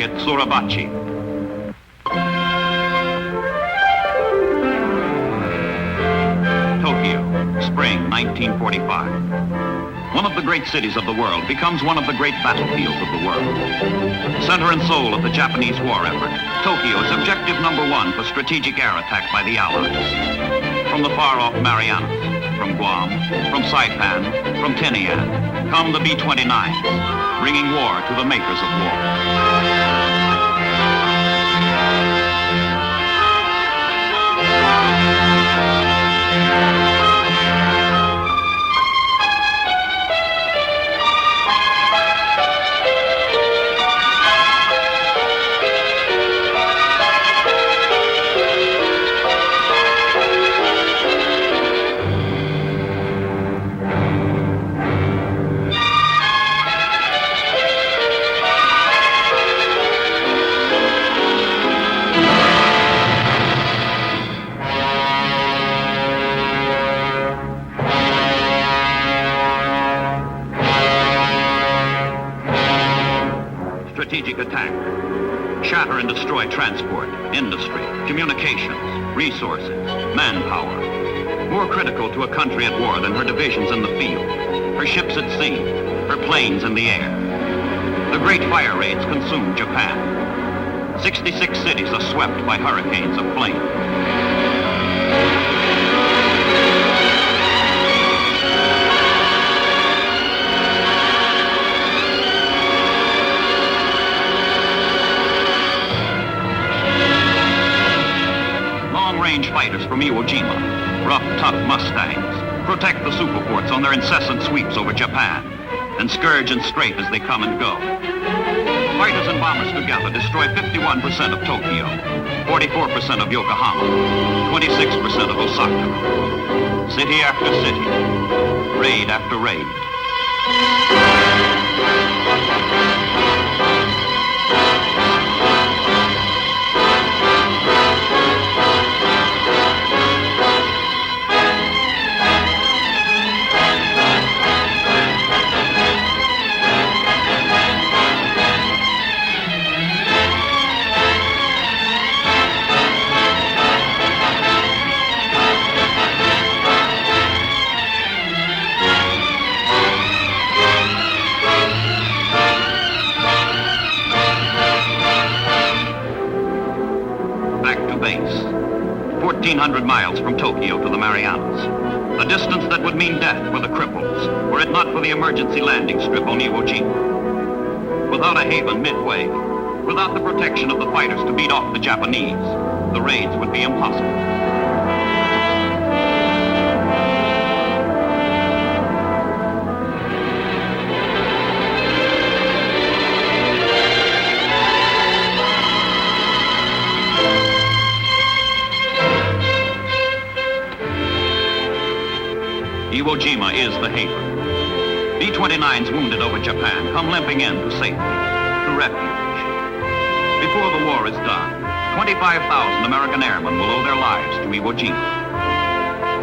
Target Suribachi. Tokyo, spring 1945. One of the great cities of the world becomes one of the great battlefields of the world. Center and soul of the Japanese war effort, Tokyo is objective number one for strategic air attack by the Allies. From the far-off Marianas, from Guam, from Saipan, from Tinian, come the B-29s, bringing war to the makers of war. Strategic attack. Shatter and destroy transport, industry, communications, resources, manpower. More critical to a country at war than her divisions in the field, her ships at sea, her planes in the air. The great fire raids consumed Japan. 66 cities are swept by hurricanes of flame. Long-range fighters from Iwo Jima, rough, tough Mustangs, protect the superforts on their incessant sweeps over Japan, and scourge and strafe as they come and go. Fighters and bombers together destroy 51% of Tokyo, 44% of Yokohama, 26% of Osaka. City after city, raid after raid. Back to base. 1,400 miles from Tokyo to the Marianas. A distance that would mean death for the cripples, were it not for the emergency landing strip on Iwo Jima. Without a haven midway, without the protection of the fighters to beat off the Japanese, the raids would be impossible. Iwo Jima is the haven. B-29s wounded over Japan come limping in to safety, to refuge. Before the war is done, 25,000 American airmen will owe their lives to Iwo Jima.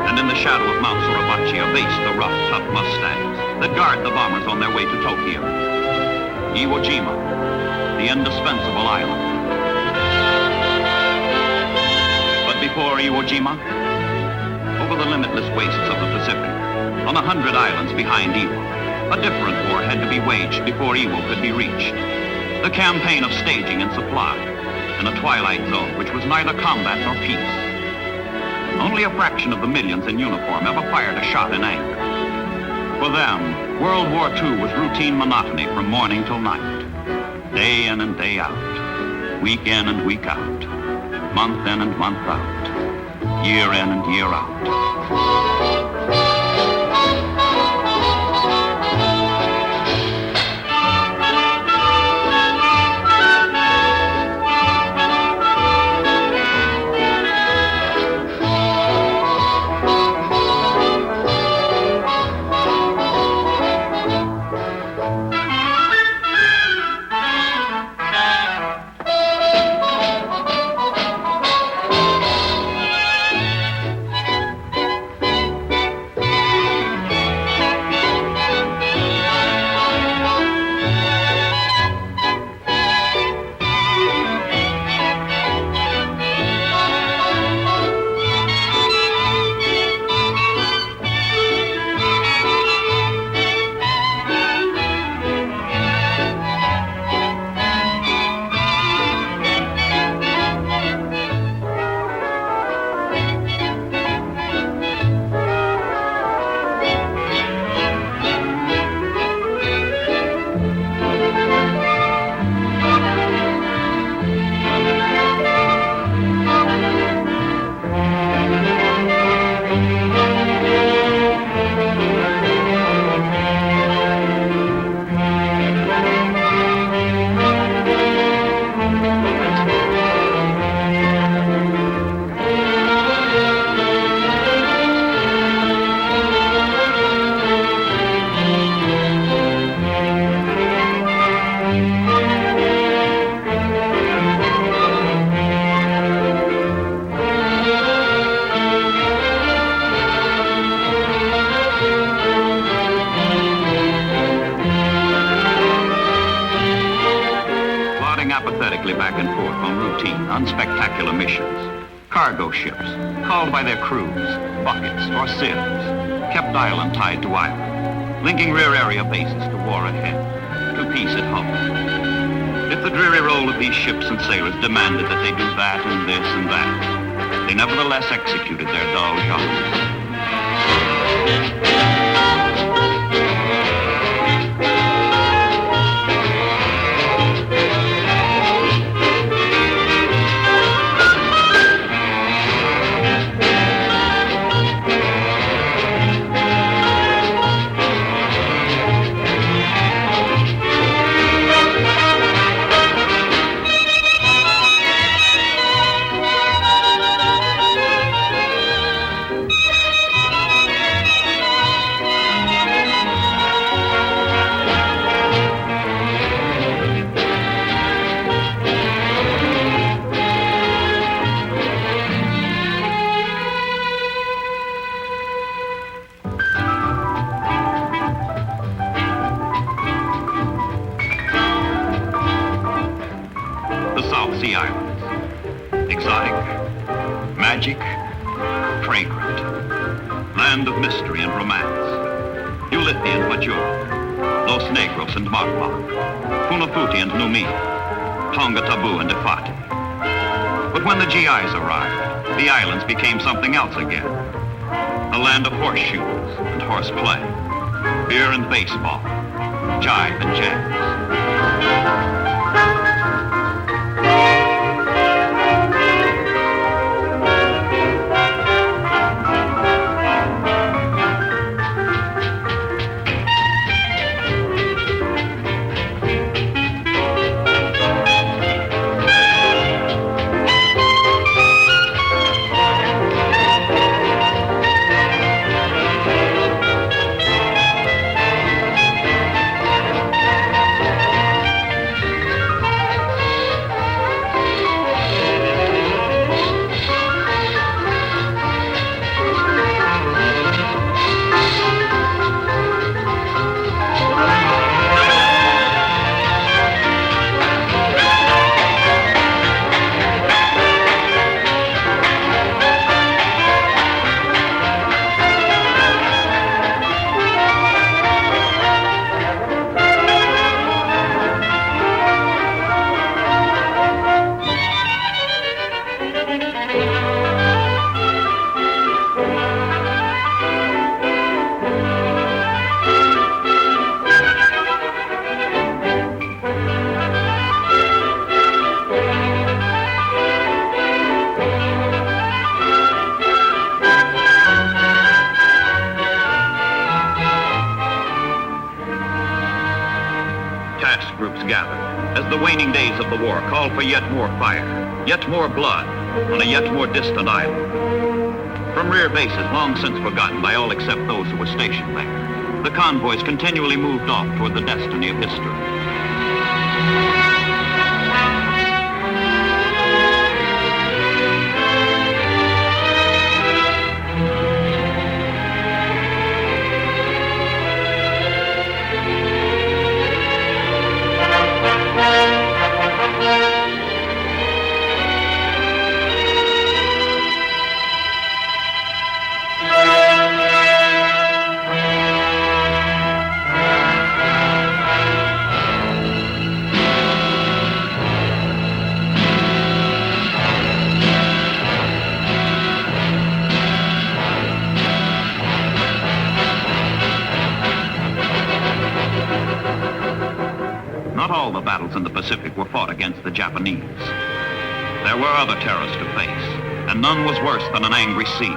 And in the shadow of Mount Suribachi are based the rough, tough Mustangs that guard the bombers on their way to Tokyo. Iwo Jima, the indispensable island. But before Iwo Jima, over the limitless wastes of the Pacific, on 100 islands behind Iwo, a different war had to be waged before Iwo could be reached. The campaign of staging and supply in a twilight zone which was neither combat nor peace. Only a fraction of the millions in uniform ever fired a shot in anger. For them, World War II was routine monotony from morning till night. Day in and day out, week in and week out, month in and month out, year in and year out. apathetically back and forth on routine, unspectacular missions. Cargo ships, called by their crews buckets or sieves, kept island tied to island, linking rear area bases to war ahead, to peace at home. If the dreary role of these ships and sailors demanded that they do that and this and that, they nevertheless executed their dull jobs. Sea Islands. Exotic, magic, fragrant. Land of mystery and romance. Ulithi and Majuro. Los Negros and Marmak. Funafuti and Numi. Tonga Tabu and Ifati. But when the GIs arrived, the islands became something else again. A land of horseshoes and horseplay. Beer and baseball. Jive and jazz. As the waning days of the war called for yet more fire, yet more blood, on a yet more distant island. From rear bases long since forgotten by all except those who were stationed there, the convoys continually moved off toward the destiny of history. Not all the battles in the Pacific were fought against the Japanese. There were other terrors to face, and none was worse than an angry sea,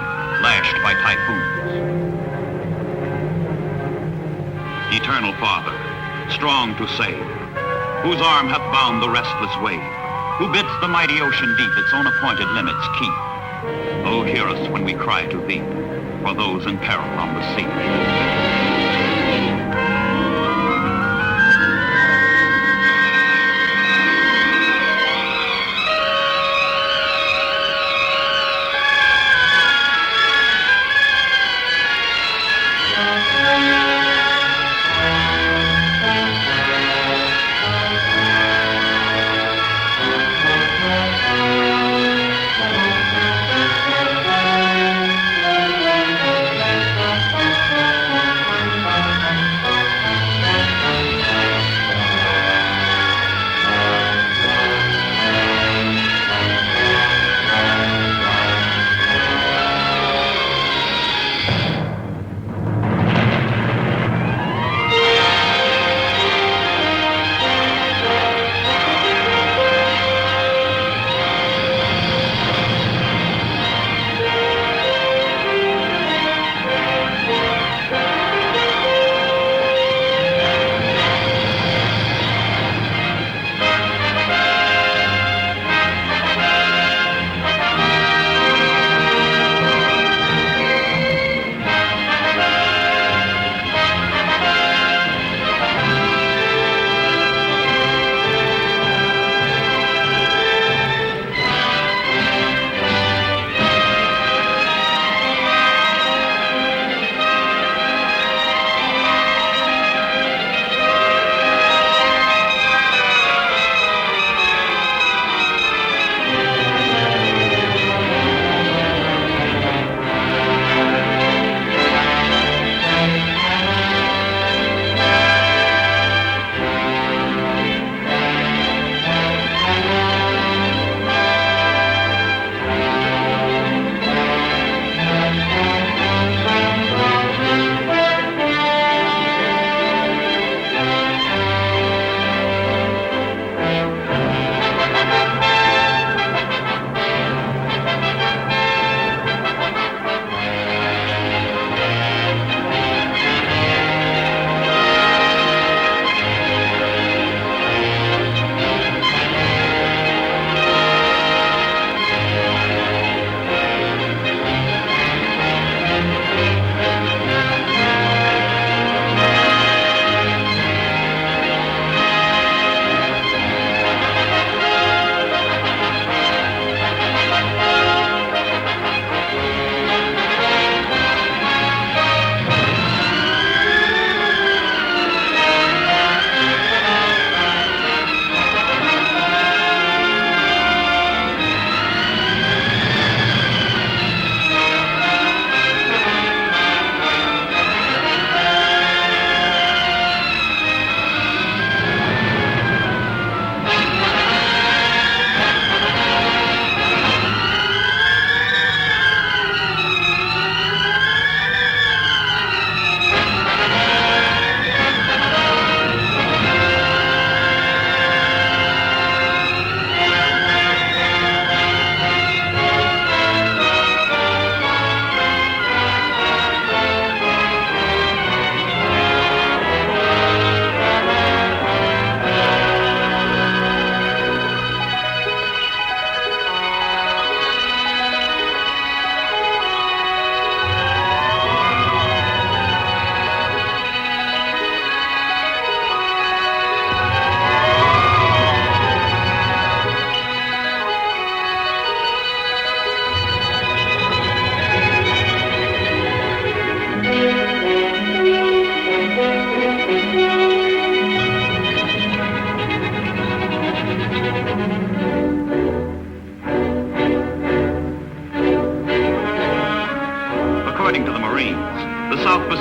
lashed by typhoons. Eternal Father, strong to save, whose arm hath bound the restless wave, who bids the mighty ocean deep its own appointed limits keep. Oh, hear us when we cry to thee, for those in peril on the sea.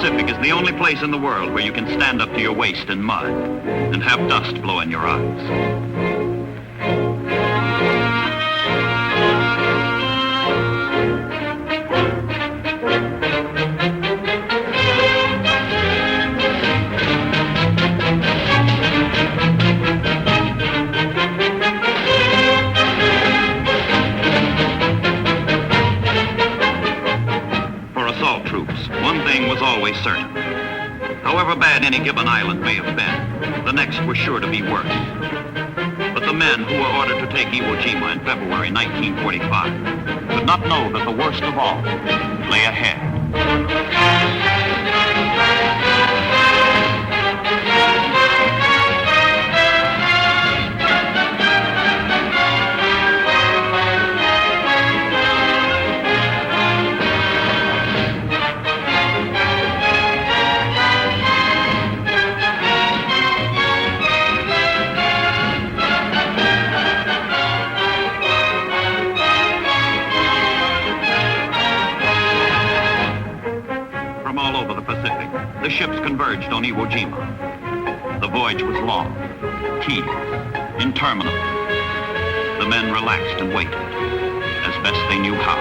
Pacific is the only place in the world where you can stand up to your waist in mud and have dust blow in your eyes. Always certain. However bad any given island may have been, the next was sure to be worse. But the men who were ordered to take Iwo Jima in February 1945 could not know that the worst of all lay ahead. The ships converged on Iwo Jima. The voyage was long, tedious, interminable. The men relaxed and waited, as best they knew how.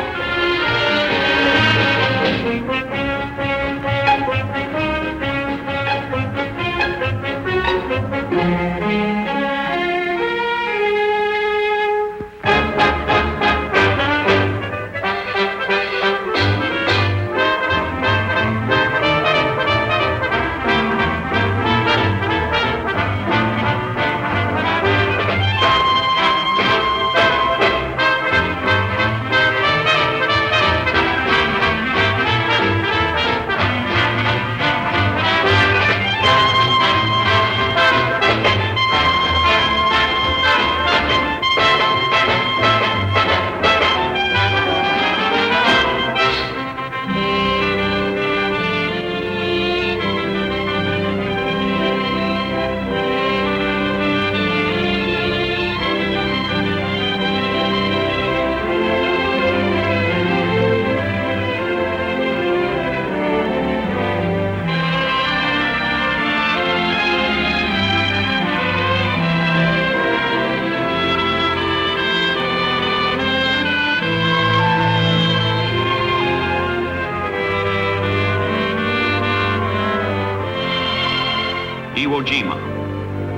Iwo Jima,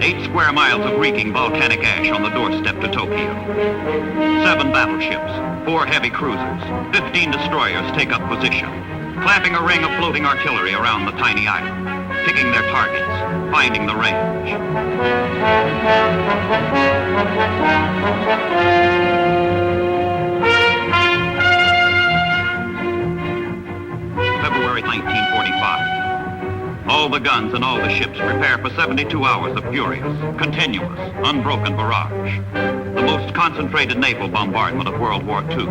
8 square miles of reeking volcanic ash on the doorstep to Tokyo. 7 battleships, 4 heavy cruisers, 15 destroyers take up position, clamping a ring of floating artillery around the tiny island, picking their targets, finding the range. February 1945. All the guns and all the ships prepare for 72 hours of furious, continuous, unbroken barrage. The most concentrated naval bombardment of World War II.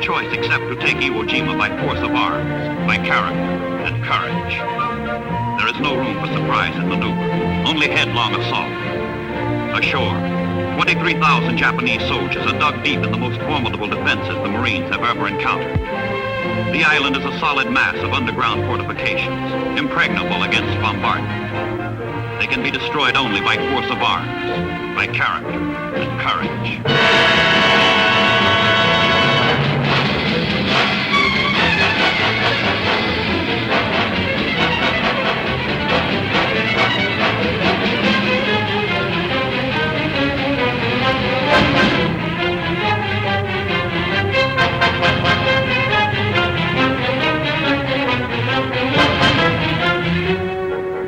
choice except to take Iwo Jima by force of arms, by character and courage. There is no room for surprise and maneuver, only headlong assault. Ashore, 23,000 Japanese soldiers are dug deep in the most formidable defenses the Marines have ever encountered. The island is a solid mass of underground fortifications, impregnable against bombardment. They can be destroyed only by force of arms, by character and courage.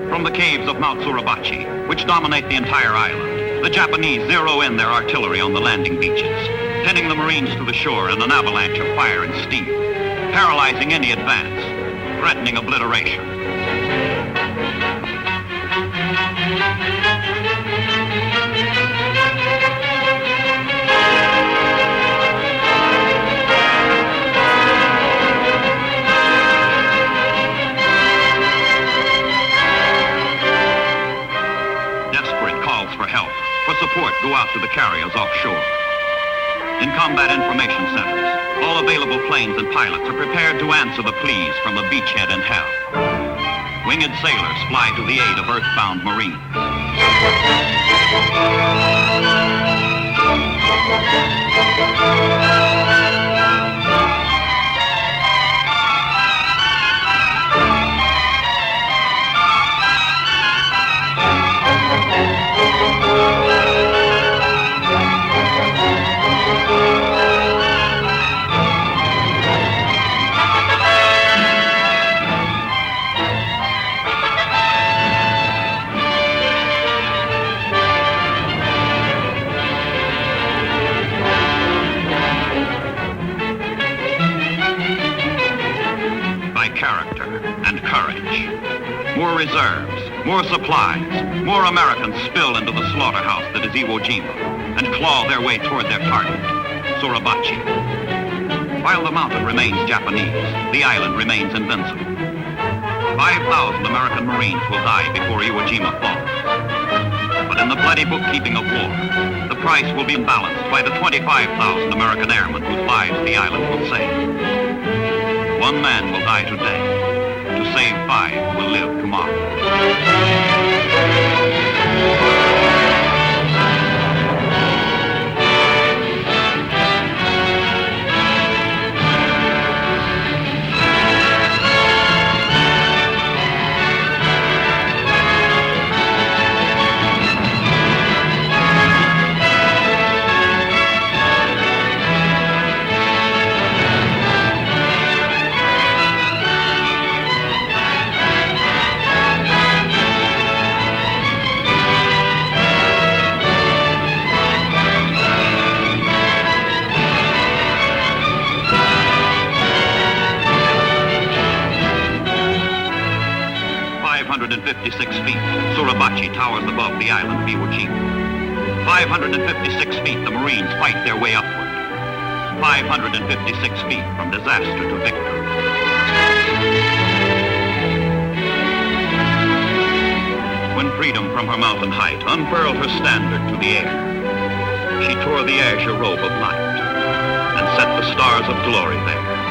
From the caves of Mount Suribachi, which dominate the entire island, the Japanese zero in their artillery on the landing beaches, pinning the Marines to the shore in an avalanche of fire and steel, paralyzing any advance, threatening obliteration. For support, go out to the carriers offshore. In combat information centers, all available planes and pilots are prepared to answer the pleas from a beachhead in hell. Winged sailors fly to the aid of earthbound Marines. More reserves, more supplies, more Americans spill into the slaughterhouse that is Iwo Jima and claw their way toward their target, Suribachi. While the mountain remains Japanese, the island remains invincible. 5,000 American Marines will die before Iwo Jima falls. But in the bloody bookkeeping of war, the price will be balanced by the 25,000 American airmen whose lives the island will save. One man will die today. To save 5 will live tomorrow. 556 feet, Suribachi towers above the island of Iwo Jima. 556 feet, the Marines fight their way upward. 556 feet from disaster to victory. When freedom from her mountain height unfurled her standard to the air, she tore the azure robe of night and set the stars of glory there.